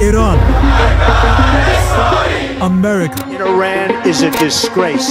Iran, America Iran is a disgrace.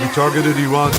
We targeted Iran's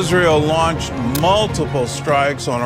Israel launched multiple strikes on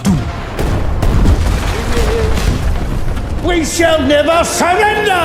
2। We shall never surrender.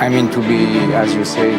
I mean to be, as you say,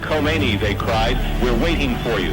Khomeini, they cried, we're waiting for you.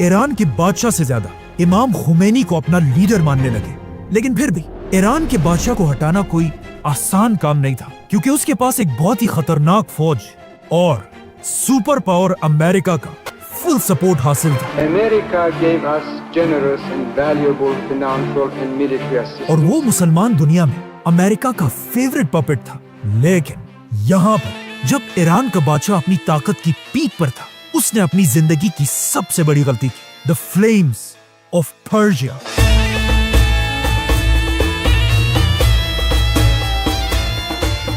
Iran کے بادشاہ سے زیادہ امام Khomeini کو اپنا leader ماننے لگے. لیکن پھر بھی ایران کے بادشاہ کو ہٹانا کوئی آسان کام نہیں تھا, کیونکہ اس کے پاس ایک بہت ہی خطرناک فوج اور سپر پاور امریکہ کا فل سپورٹ حاصل تھا. America gave us generous and valuable financial and military assistance. اور وہ مسلمان دنیا میں امریکہ کا فیورٹ پپٹ تھا. لیکن یہاں پر جب ایران کا بادشاہ اپنی طاقت کی پیک پر تھا, اس نے اپنی زندگی کی سب سے بڑی غلطی کی. The Flames of Persia.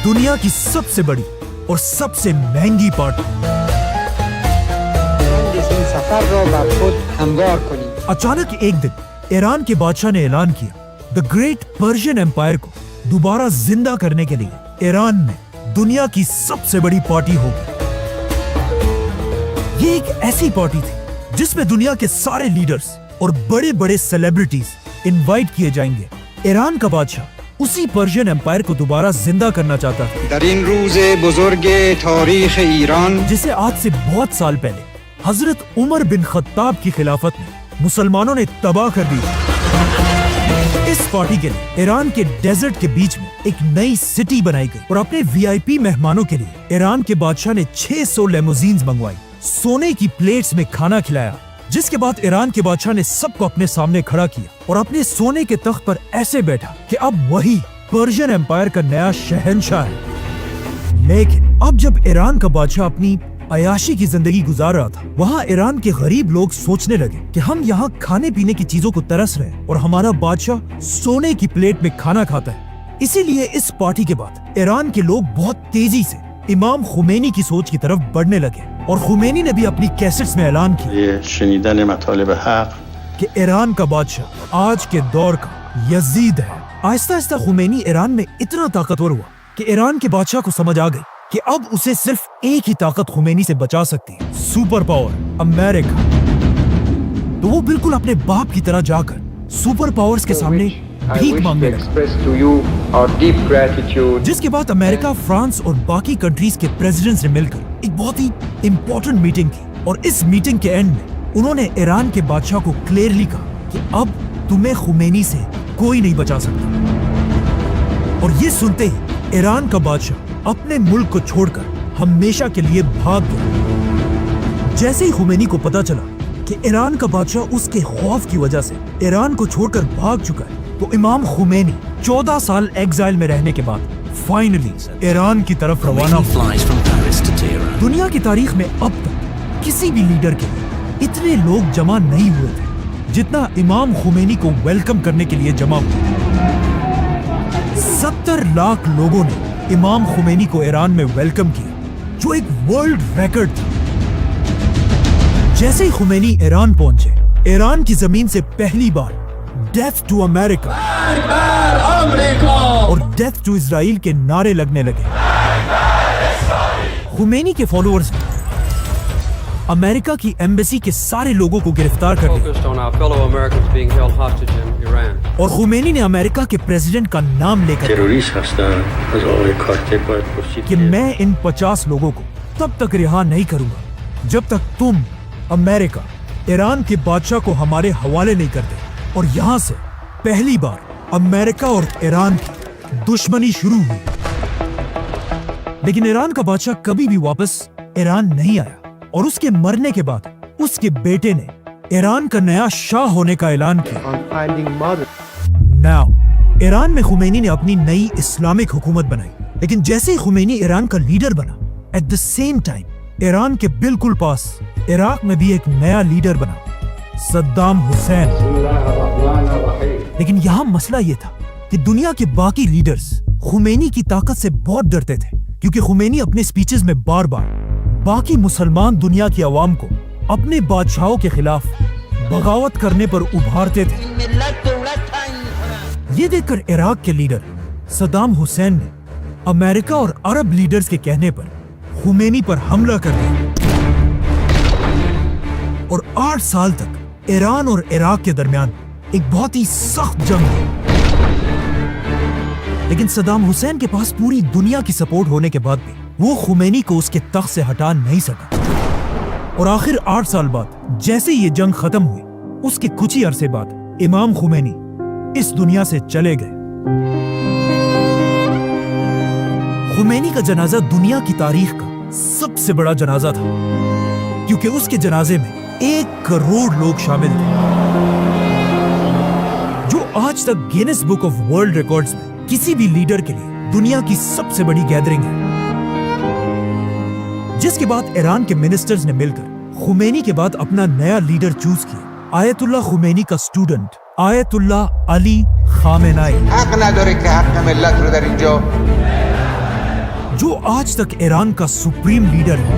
دنیا کی سب سے بڑی اور سب سے مہنگی پارٹی. اچانک ایک دن ایران کے بادشاہ نے اعلان کیا The Great Persian Empire کو دوبارہ زندہ کرنے کے لیے ایران میں دنیا کی سب سے بڑی پارٹی ہوگی. یہ ایک ایسی پارٹی تھی جس میں دنیا کے سارے لیڈرز اور بڑے بڑے سیلیبریٹیز انوائٹ کیے جائیں گے. ایران کا بادشاہ اسی پرشین امپائر کو دوبارہ زندہ کرنا چاہتا تھا. در این روز بزرگ تاریخ ایران, جسے آج سے بہت سال پہلے حضرت عمر بن خطاب کی خلافت میں مسلمانوں نے تباہ کر دی. اس پارٹی کے لیے ایران کے ڈیزرٹ کے بیچ میں ایک نئی سٹی بنائی گئی اور اپنے VIP مہمانوں کے لیے ایران کے بادشاہ نے 600 لیموزینز منگوائی, سونے کی پلیٹس میں کھانا کھلایا, جس کے بعد ایران کے بادشاہ نے سب کو اپنے سامنے کھڑا کیا اور اپنے سونے کے تخت پر ایسے بیٹھا کہ اب وہی پرشین امپائر کا نیا شہنشاہ ہے. لیکن اب جب ایران کا بادشاہ اپنی عیاشی کی زندگی گزار رہا تھا, وہاں ایران کے غریب لوگ سوچنے لگے کہ ہم یہاں کھانے پینے کی چیزوں کو ترس رہے ہیں اور ہمارا بادشاہ سونے کی پلیٹ میں کھانا کھاتا ہے. اسی لیے اس پارٹی کے بعد ایران کے لوگ بہت تیزی سے امام خمینی کی سوچ کی طرف بڑھنے لگے اور خمینی نے بھی اپنی کیسٹس میں اعلان کیا شنیدن مطالب حق کہ ایران کا بادشاہ آج کے دور کا یزید ہے. آہستہ آہستہ خمینی ایران میں اتنا طاقتور ہوا کہ ایران کے بادشاہ کو سمجھ آ گئی کہ اب اسے صرف ایک ہی طاقت خمینی سے بچا سکتی ہے, سپر پاور امریکہ. تو وہ بالکل اپنے باپ کی طرح جا کر سپر پاورز کے سامنے بھیک مانگنے لگا, جس کے بعد امریکہ, فرانس اور باقی کنٹریز کے پریزیڈنٹس نے مل کر ایک بہت ہی امپورٹنٹ میٹنگ کی. اور اس میٹنگ کے اینڈ میں انہوں نے ایران کے بادشاہ کو کلیئرلی کہا کہ اب تمہیں خمینی سے کوئی نہیں بچا سکتا. اور یہ سنتے ہی ایران کا بادشاہ اپنے ملک کو چھوڑ کر ہمیشہ کے لیے بھاگ گیا. جیسے ہی خمینی کو پتا چلا کہ ایران کا بادشاہ اس کے خوف کی وجہ سے ایران کو چھوڑ کر بھاگ چکا ہے, تو امام خمینی 14 سال ایگزائل میں رہنے کے بعد فائنلی ایران کی طرف روانہ ہوا. دنیا کی تاریخ میں اب تک کسی بھی لیڈر کے لیے اتنے لوگ جمع نہیں ہوئے تھے جتنا امام خمینی کو ویلکم کرنے کے لیے جمع ہوئے. 70 لاکھ لوگوں نے امام خمینی کو ایران میں ویلکم کیا, جو ایک ورلڈ ریکارڈ تھا. جیسے ہی خمینی ایران پہنچے, ایران کی زمین سے پہلی بار ڈیتھ ٹو امریکہ اور ڈیتھ ٹو اسرائیل کے نعرے لگنے لگے. خمینی کے فالوورز نے امریکہ کی ایمبیسی کے سارے لوگوں کو گرفتار کر لیا اور خمینی نے امریکہ کے پریزیڈنٹ کا نام لے کر کہ میں ان 50 لوگوں کو تب تک رہا نہیں کروں گا جب تک تم امریکہ ایران کے بادشاہ کو ہمارے حوالے نہیں کرتے. اور یہاں سے پہلی بار امریکہ اور ایران کی دشمنی شروع ہوئی. لیکن ایران کا بادشاہ کبھی بھی واپس ایران نہیں آیا اور اس کے مرنے کے بعد اس کے بیٹے نے ایران کا نیا شاہ ہونے کا اعلان کیا. ناؤ ایران میں خمینی نے اپنی نئی اسلامک حکومت بنائی. لیکن جیسے ہی خمینی ایران کا لیڈر بنا, at the same time Iran کے بالکل پاس عراق میں بھی ایک نیا لیڈر بنا, صدام حسین. لیکن یہاں مسئلہ یہ تھا کہ دنیا کے باقی لیڈرز خمینی کی طاقت سے بہت ڈرتے تھے, کیونکہ خمینی اپنے سپیچز میں بار بار باقی مسلمان دنیا کی عوام کو اپنے بادشاہوں کے خلاف بغاوت کرنے پر ابھارتے تھے. یہ دیکھ کر عراق کے لیڈر صدام حسین نے امریکہ اور عرب لیڈرز کے کہنے پر خمینی پر حملہ کر دیا اور 8 سال تک ایران اور عراق کے درمیان ایک بہت ہی سخت جنگ ہوئی. لیکن صدام حسین کے پاس پوری دنیا کی سپورٹ ہونے کے بعد بھی وہ خمینی کو اس کے تخت سے ہٹا نہیں سکا. اور آخر 8 سال بعد جیسے یہ جنگ ختم ہوئی اس کے کچھ ہی عرصے بعد امام خمینی اس دنیا سے چلے گئے۔ خمینی کا جنازہ دنیا کی تاریخ کا سب سے بڑا جنازہ تھا کیونکہ اس کے جنازے میں 1 کروڑ لوگ شامل تھے، جو آج تک grains book of world records میں کسی بھی لیڈر کے لیے دنیا کی سب سے بڑی گیدرنگ ہے۔ جس کے بعد ایران کے منسٹرز نے مل کر خمینی کے بعد اپنا نیا لیڈر چوز کیا، آیت اللہ خمینی کا اسٹوڈنٹ آیت اللہ علی خامنائی، جو آج تک ایران کا سپریم لیڈر ہے۔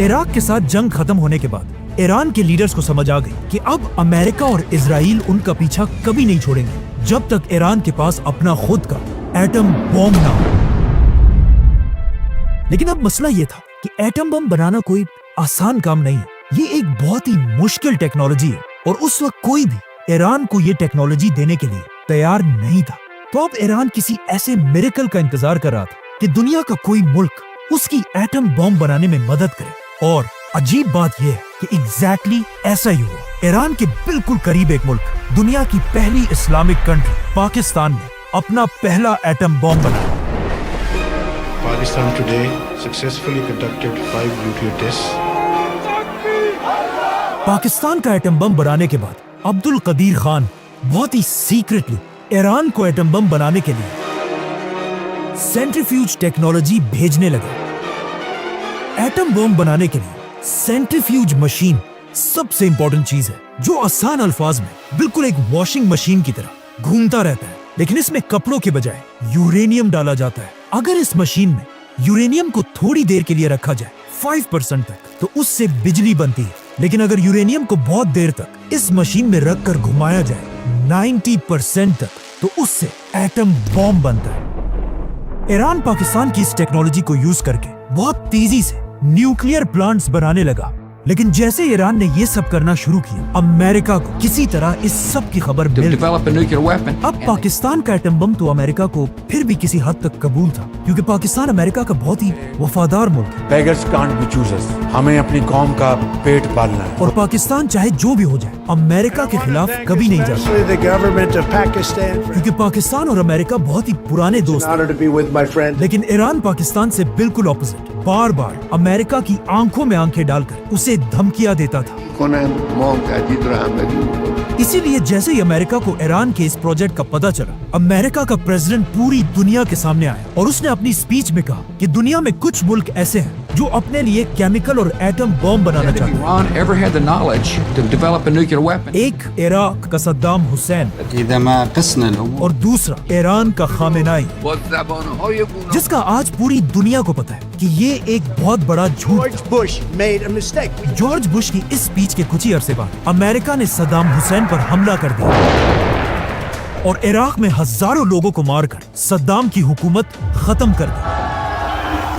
عراق کے ساتھ جنگ ختم ہونے کے بعد ایران کے لیڈرز کو سمجھ آ گئی کہ اب امریکہ اور اسرائیل ان کا پیچھا کبھی نہیں چھوڑیں گے جب تک ایران کے پاس اپنا خود کا ایٹم بم نہ ہو۔ لیکن اب مسئلہ یہ تھا کہ ایٹم بم بنانا کوئی آسان کام نہیں ہے، یہ ایک بہت ہی مشکل ٹیکنالوجی ہے اور اس وقت کوئی بھی ایران کو یہ ٹیکنالوجی دینے کے لیے تیار نہیں تھا۔ تو اب ایران کسی ایسے میریکل کا انتظار کر رہا تھا کہ دنیا کا کوئی ملک اس کی ایٹم بم بنانے میں مدد کرے، اور عجیب بات یہ ہے کہ ایگزیکٹلی ایسا ہی ہوا۔ ایران کے بالکل قریب ایک ملک، دنیا کی پہلی اسلامک کنٹری پاکستان نے اپنا پہلا ایٹم بم بنایا۔ Pakistan today successfully conducted 5 nuclear tests. Pakistan کا ایٹم بم بنانے کے بعد عبد القدیر خان بہت ہی سیکرٹلی ایران کو ایٹم بم بنانے کے لیے سینٹریفیوج ٹیکنالوجی بھیجنے لگا۔ ایٹم بم بنانے کے لیے سینٹریفیوج مشین سب سے امپورٹنٹ چیز ہے، جو آسان الفاظ میں بالکل ایک واشنگ مشین کی طرح گھومتا رہتا ہے، لیکن اس میں کپڑوں کے بجائے یورینیم ڈالا جاتا ہے۔ اگر اس مشین میں یورینیم کو تھوڑی دیر کے لیے رکھا جائے 5% تک تو اس سے بجلی بنتی ہے، لیکن اگر یورینیم کو بہت دیر تک اس مشین میں رکھ کر گھمایا جائے 90% تک تو اس سے ایٹم بم بنتا ہے۔ ایران پاکستان کی اس ٹیکنالوجی کو یوز کر کے بہت تیزی سے نیوکلیئر پلانٹس بنانے لگا، لیکن جیسے ایران نے یہ سب کرنا شروع کیا، امریکہ کو کسی طرح اس سب کی خبر مل گئی۔ اب پاکستان کا ایٹم بم تو امریکہ کو پھر بھی کسی حد تک قبول تھا، کیونکہ پاکستان امریکہ کا بہت ہی وفادار ملک ہے۔ Beggars can't be choosers. ہمیں اپنی قوم کا پیٹ پالنا ہے، اور پاکستان چاہے جو بھی ہو جائے امریکہ کے خلاف کبھی نہیں جاتا، Especially the government of Pakistan. کیونکہ پاکستان اور امریکہ بہت ہی پرانے دوست An ہیں۔ honor to be with my friend. لیکن ایران پاکستان سے بالکل اپوزٹ، بار بار امریکہ کی آنکھوں میں آنکھیں ڈال کر اسے دھمکیاں دیتا تھا۔ اسی لیے جیسے ہی امریکہ کو ایران کے اس پروجیکٹ کا پتہ چلا، امریکہ کا پریزیڈنٹ پوری دنیا کے سامنے آیا اور اس نے اپنی سپیچ میں کہا کہ دنیا میں کچھ ملک ایسے ہیں جو اپنے لیے کیمیکل اور ایٹم بم بنانا چاہتے ہیں۔ ایک عراق کا صدام حسین اور دوسرا ایران کا خامنائی، جس کا آج پوری دنیا کو پتہ ہے کہ یہ ایک بہت بڑا جھوٹ George Bush made a mistake. George Bush کی اس سپیچ کے کچھ ہی عرصے بعد امریکہ نے صدام حسین پر حملہ کر دیا اور عراق میں ہزاروں لوگوں کو مار کر صدام کی حکومت ختم کر دی۔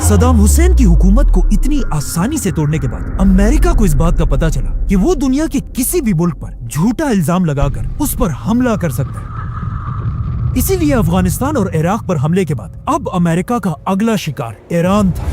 صدام حسین کی حکومت کو اتنی آسانی سے توڑنے کے بعد امریکہ کو اس بات کا پتہ چلا کہ وہ دنیا کے کسی بھی ملک پر جھوٹا الزام لگا کر اس پر حملہ کر سکتا ہے۔ اسی لیے افغانستان اور عراق پر حملے کے بعد اب امریکہ کا اگلا شکار ایران تھا،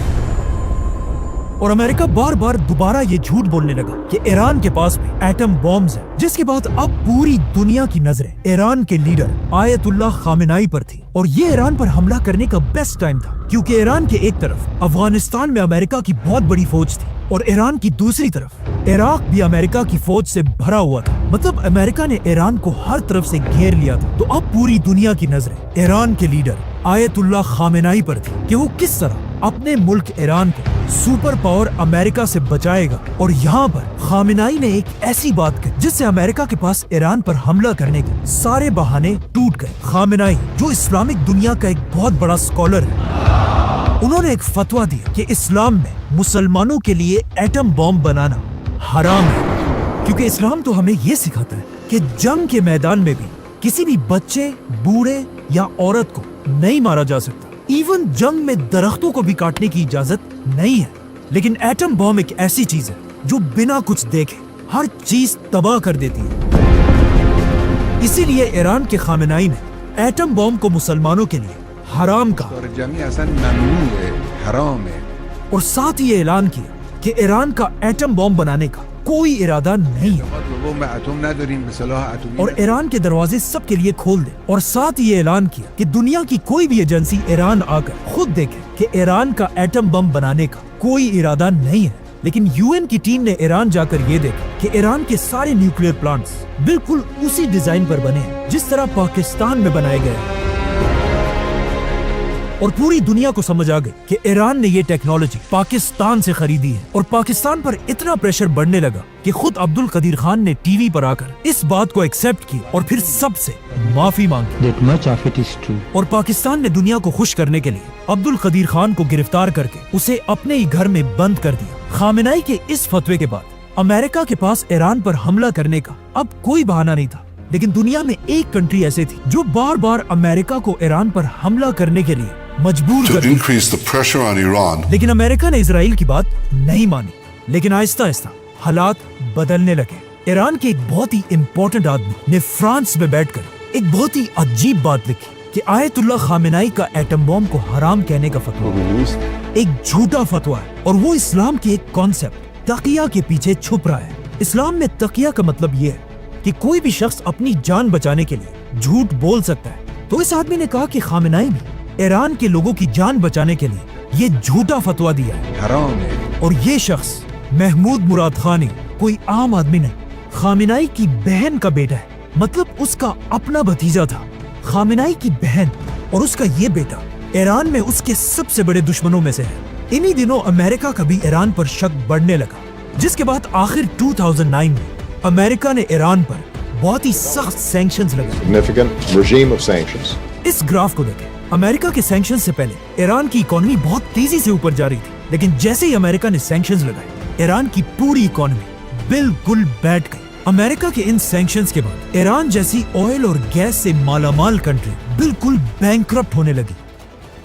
اور امریکہ بار بار دوبارہ یہ جھوٹ بولنے لگا کہ ایران کے پاس بھی ایٹم بمز ہیں، جس کے بعد اب پوری دنیا کی نظریں ایران کے لیڈر آیت اللہ خامنائی پر تھی، اور یہ ایران پر حملہ کرنے کا بیسٹ ٹائم تھا، کیونکہ ایران کے ایک طرف افغانستان میں امریکہ کی بہت بڑی فوج تھی اور ایران کی دوسری طرف عراق بھی امریکہ کی فوج سے بھرا ہوا تھا، مطلب امریکہ نے ایران کو ہر طرف سے گھیر لیا تھا۔ تو اب پوری دنیا کی نظریں ایران کے لیڈر آیت اللہ خامنائی پر تھی کہ وہ کس طرح اپنے ملک ایران کو سپر پاور امریکہ سے بچائے گا، اور یہاں پر خامنائی نے ایک ایسی بات کہی جس سے امریکہ کے پاس ایران پر حملہ کرنے کے سارے بہانے ٹوٹ گئے۔ خامنائی جو اسلامک دنیا کا ایک بہت بڑا اسکالر ہے، انہوں نے ایک فتویٰ دیا کہ اسلام میں مسلمانوں کے لیے ایٹم بم بنانا حرام ہے، کیونکہ اسلام تو ہمیں یہ سکھاتا ہے کہ جنگ کے میدان میں بھی کسی بھی بچے، بوڑھے یا عورت کو نہیں مارا جا سکتا، ایون جنگ میں درختوں کو بھی کاٹنے کی اجازت نہیں ہے۔ لیکن ایٹم بم ایک ایسی چیز ہے جو بنا کچھ دیکھے ہر چیز تباہ کر دیتی ہے۔ اسی لیے ایران کے خامنائی نے ایٹم بم کو مسلمانوں کے لیے حرام کہا، اور ساتھ یہ اعلان کیا کہ ایران کا ایٹم بم بنانے کا کوئی ارادہ نہیں ہے اور ایران کے دروازے سب کے لیے کھول دے، اور ساتھ یہ اعلان کیا کہ دنیا کی کوئی بھی ایجنسی ایران آ کر خود دیکھے کہ ایران کا ایٹم بم بنانے کا کوئی ارادہ نہیں ہے۔ لیکن UN کی ٹیم نے ایران جا کر یہ دیکھا کہ ایران کے سارے نیوکلیئر پلانٹس بالکل اسی ڈیزائن پر بنے ہیں جس طرح پاکستان میں بنائے گئے ہیں، اور پوری دنیا کو سمجھ آ گئی کہ ایران نے یہ ٹیکنالوجی پاکستان سے خریدی ہے، اور پاکستان پر اتنا پریشر بڑھنے لگا کہ خود عبد القدیر خان نے ٹی وی پر آ کر اس بات کو ایکسپٹ کی اور پھر سب سے معافی مانگی۔ اور پاکستان نے دنیا کو خوش کرنے کے لیے عبد القدیر خان کو گرفتار کر کے اسے اپنے ہی گھر میں بند کر دیا۔ خامنائی کے اس فتوے کے بعد امریکہ کے پاس ایران پر حملہ کرنے کا اب کوئی بہانہ نہیں تھا، لیکن دنیا میں ایک کنٹری ایسے تھی جو بار بار امریکہ کو ایران پر حملہ کرنے کے لیے مجبور کر دیا، لیکن امریکہ نے اسرائیل کی بات نہیں مانی۔ لیکن آہستہ آہستہ حالات بدلنے لگے۔ ایران کے ایک بہت ہی امپورٹنٹ آدمی نے فرانس میں بیٹھ کر ایک بہت ہی عجیب بات لکھی کہ آیت اللہ خامنائی کا ایٹم بم کو حرام کہنے کا فتویٰ ایک جھوٹا فتویٰ ہے، اور وہ اسلام کے ایک کانسیپٹ تقیہ کے پیچھے چھپ رہا ہے۔ اسلام میں تقیہ کا مطلب یہ ہے کہ کوئی بھی شخص اپنی جان بچانے کے لیے جھوٹ بول سکتا ہے۔ تو اس آدمی نے کہا کہ خامنائی نے ایران کے لوگوں کی جان بچانے کے لیے یہ جھوٹا فتویٰ دیا ہے، اور یہ شخص محمود مراد خانی کوئی عام آدمی نہیں، خامنائی کی بہن کا بیٹا ہے، مطلب اس کا اپنا بھتیجا تھا۔ خامنائی کی بہن اور اس کا یہ بیٹا ایران میں اس کے سب سے بڑے دشمنوں میں سے ہے۔ انہی دنوں امریکہ کا بھی ایران پر شک بڑھنے لگا، جس کے بعد آخر 2009 میں امریکہ نے ایران پر بہت ہی سخت سینکشنز لگائے۔ اس گراف کو دیکھیں، امریکہ کے سینکشن سے پہلے ایران کی اکانومی بہت تیزی سے اوپر جا رہی تھی، لیکن جیسے ہی امریکہ نے سینکشنز لگائے ایران کی پوری اکانومی بالکل بیٹھ گئی۔ امریکہ کے ان سینکشنز کے بعد ایران جیسی آئل اور گیس سے مالا مال کنٹری بالکل بینکرپٹ ہونے لگی۔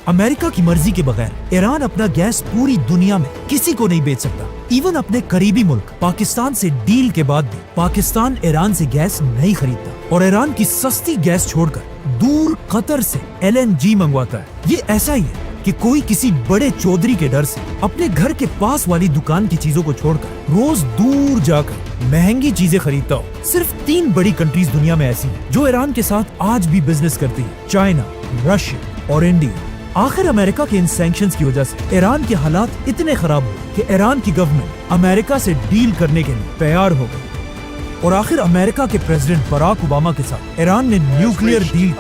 امریکہ کی مرضی کے بغیر ایران اپنا گیس پوری دنیا میں کسی کو نہیں بیچ سکتا۔ ایون اپنے قریبی ملک پاکستان سے ڈیل کے بعد بھی پاکستان ایران سے گیس نہیں خریدتا، اور ایران کی سستی گیس چھوڑ کر دور قطر سے LNG منگواتا ہے۔ یہ ایسا ہی ہے کہ کوئی کسی بڑے چودھری کے ڈر سے اپنے گھر کے پاس والی دکان کی چیزوں کو چھوڑ کر روز دور جا کر مہنگی چیزیں خریدتا ہو۔ صرف 3 بڑی کنٹریز دنیا میں ایسی ہیں جو ایران کے ساتھ آج بھی بزنس کرتی ہیں، چائنا، رشیا اور انڈیا۔ آخر امریکہ کے ان سینکشنز کی وجہ سے ایران کے حالات اتنے خراب ہوئے کہ ایران کی گورنمنٹ امریکہ سے ڈیل کرنے کے لیے تیار ہو گئی، اور آخر امریکہ کے پریزیڈنٹ باراک اوباما کے ساتھ ایران نے نیوکلیئر ڈیل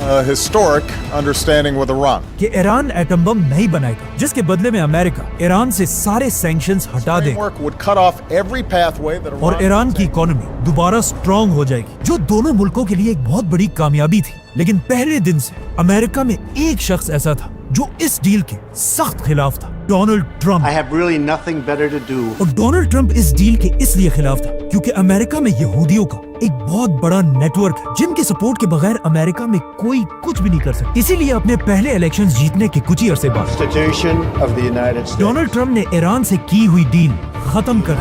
کہ ایران ایٹم بم نہیں بنائے گا، جس کے بدلے میں امریکہ ایران سے سارے سینکشنز ہٹا دے گا اور ایران کی اکانومی دوبارہ سٹرونگ ہو جائے گی، جو دونوں ملکوں کے لیے ایک بہت بڑی کامیابی تھی۔ لیکن پہلے دن سے امریکہ میں ایک شخص ایسا تھا جو اس ڈیل کے سخت خلاف تھا، ڈونلڈ ٹرمپ۔ اور ڈونلڈ ٹرمپ اس ڈیل کے اس لیے خلاف تھا کیونکہ امریکہ میں یہودیوں کا ایک بہت بڑا نیٹ ورک ہے جن کے سپورٹ کے بغیر امریکہ میں کوئی کچھ بھی نہیں کر سکتا۔ اسی لیے اپنے پہلے الیکشنز جیتنے کے کچھ ہی عرصے بعد ڈونلڈ ٹرمپ نے ایران سے کی ہوئی ڈیل ختم کر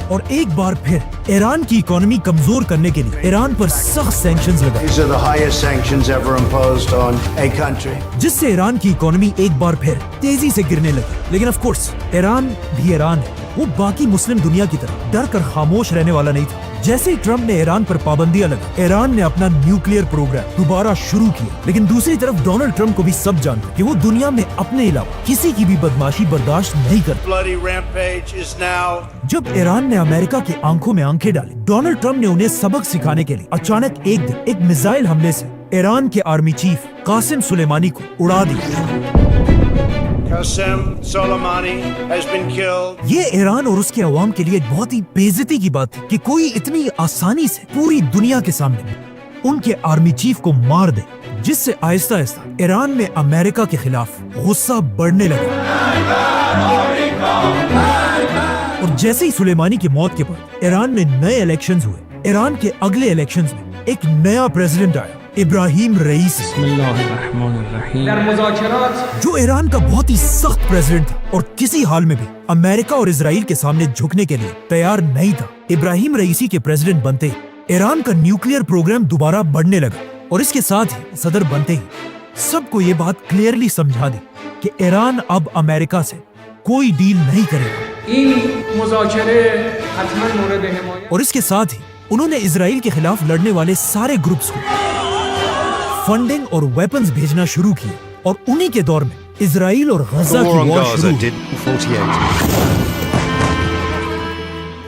اور ایک بار پھر ایران کی اکانومی کمزور کرنے کے لیے ایران پر سخت سینکشنز لگائے، جس سے ایران کی اکانومی ایک بار پھر تیزی سے گرنے لگی۔ لیکن آف کورس ایران بھی ایران ہے، وہ باقی مسلم دنیا کی طرح ڈر کر خاموش رہنے والا نہیں تھا۔ جیسے ہی ٹرمپ نے ایران پر پابندیاں لگا، ایران نے اپنا نیوکلیئر پروگرام دوبارہ شروع کیا۔ لیکن دوسری طرف ڈونلڈ ٹرمپ کو بھی سب جانتے کہ وہ دنیا میں اپنے علاوہ کسی کی بھی بدماشی برداشت نہیں کرتا۔ جب ایران نے امریکہ کی آنکھوں میں آنکھیں ڈالی، ڈونلڈ ٹرمپ نے انہیں سبق سکھانے کے لیے اچانک ایک دن ایک میزائل حملے سے ایران کے آرمی چیف قاسم سلیمانی کو اڑا دیا۔ یہ ایران اور اس کے عوام کے لیے ایک بہت ہی بے عزتی کی بات تھی کہ کوئی اتنی آسانی سے پوری دنیا کے سامنے ان کے آرمی چیف کو مار دے، جس سے آہستہ آہستہ ایران میں امریکہ کے خلاف غصہ بڑھنے لگا۔ اور جیسے ہی سلیمانی کی موت کے بعد ایران میں نئے الیکشنز ہوئے، ایران کے اگلے الیکشنز میں ایک نیا پریزیڈنٹ آیا، ابراہیم رئیسی، جو ایران کا بہت ہی سخت پریزیڈنٹ تھا اور کسی حال میں بھی امریکہ اور اسرائیل کے سامنے جھکنے کے لیے تیار نہیں تھا۔ ابراہیم رئیسی کے پریزیڈنٹ بنتے ہی ایران کا نیوکلیئر پروگرام دوبارہ بڑھنے لگا، اور اس کے ساتھ ہی صدر بنتے ہی سب کو یہ بات کلیئرلی سمجھا دی کہ ایران اب امریکہ سے کوئی ڈیل نہیں کرے گا. اور اس کے ساتھ ہی انہوں نے اسرائیل کے خلاف لڑنے والے سارے گروپس کو فنڈنگ اور ویپنز بھیجنا شروع کیے اور انہی کے دور میں اسرائیل اور غزہ کی وار شروع ہوئی.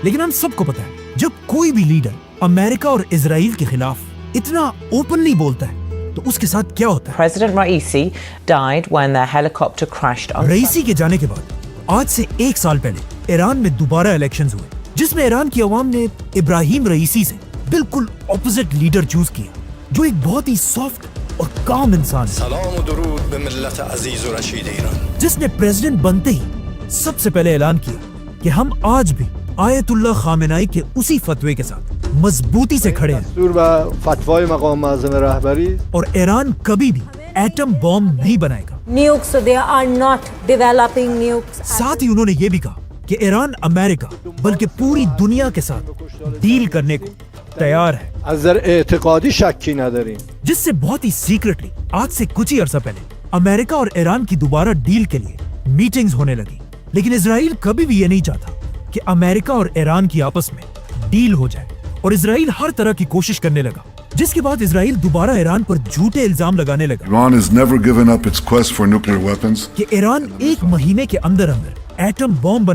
لیکن ہم سب کو پتا ہے جب کوئی بھی لیڈر امریکہ اور اسرائیل کے خلاف اتنا اوپنلی بولتا ہے تو اس کے ساتھ کیا ہوتا ہے. President Raisi died when their helicopter crashed on Raisi کے جانے کے بعد آج سے 1 سال پہلے ایران میں دوبارہ الیکشنز ہوئے جس میں ایران کی عوام نے ابراہیم رئیسی سے بالکل اپوزٹ لیڈر چوز کیا جو ایک بہت ہی سافٹ اور کام انسان ہے. سلام و درود به ملت عزیز و رشید ایران. جس نے پریزیڈنٹ بنتے ہی سب سے پہلے اعلان کیا کہ ہم آج بھی آیت اللہ خامنائی کے اسی فتوے کے ساتھ مضبوطی سے کھڑے ہیں دستور و فتوای مقام معظم رهبری اور ایران کبھی بھی ایٹم بم نہیں بنائے گا. Nukes, they are not developing nukes. ساتھ ہی انہوں نے یہ بھی کہا کہ ایران امریکہ بلکہ پوری دنیا کے ساتھ ڈیل کرنے کو تیار ہے. از نظر اعتقادی شکی نداریم. جس سے بہت ہی سیکرٹلی آج سے کچھ ہی عرصہ پہلے امریکہ اور ایران کی دوبارہ ڈیل کے لیے میٹنگز ہونے لگی. لیکن اسرائیل کبھی بھی یہ نہیں چاہتا کہ امریکہ اور ایران کی آپس میں ڈیل ہو جائے اور اسرائیل ہر طرح کی کوشش کرنے لگا جس کے بعد اسرائیل دوبارہ ایران پر جھوٹے الزام لگانے لگا. Iran has never given up its quest for nuclear weapons. کہ ایران 1 مہینے کے اندر ایٹم بم بنا